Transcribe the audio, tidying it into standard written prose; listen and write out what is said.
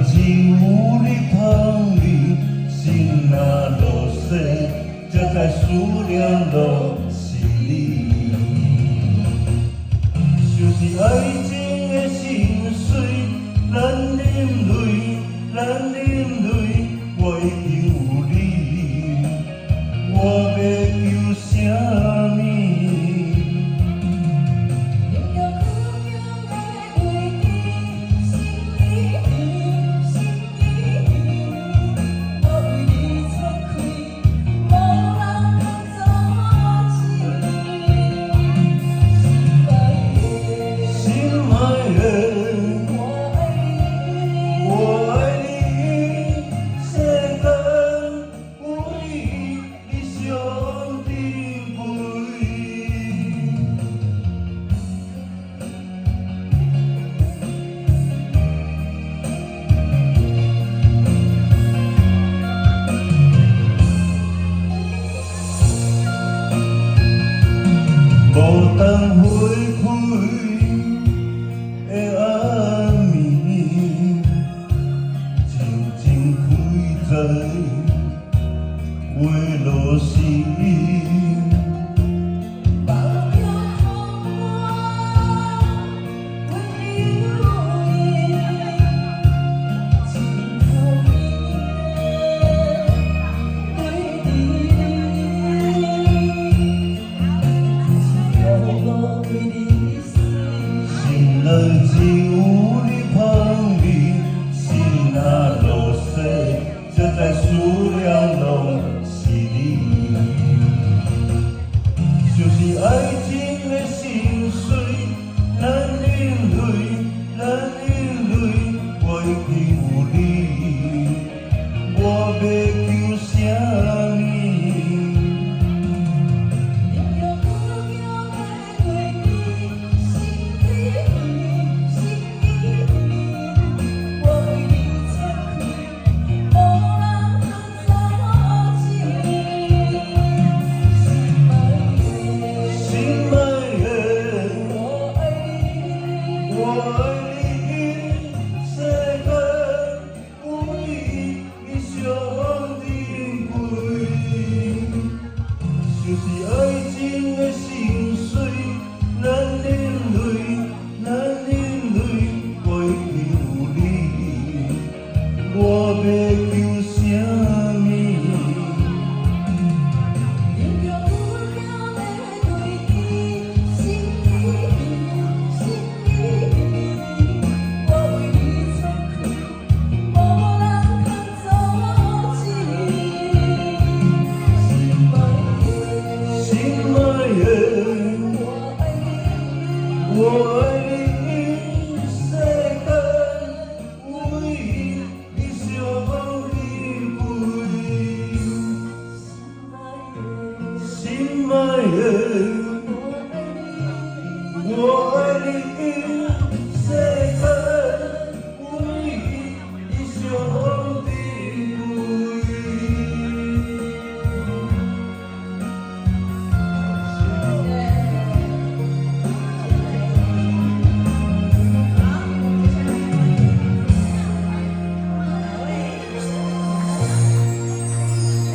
情有你捧你，心若落雪，才知思念拢是你。就是爱情的心碎，咱忍泪，咱忍泪，我已经有你，我要求啥物？无当花开的暗暝，静静开在花落时。心内只有你捧你，心若落雪，才知思念拢是你。就是爱情的心碎，咱忍泪，咱忍泪，我已经有你，我要求啥物？就是爱情的心碎，咱忍泪，咱忍泪，我已经有你，我要求啥物？我爱你，世间唯一你上珍贵，心爱的。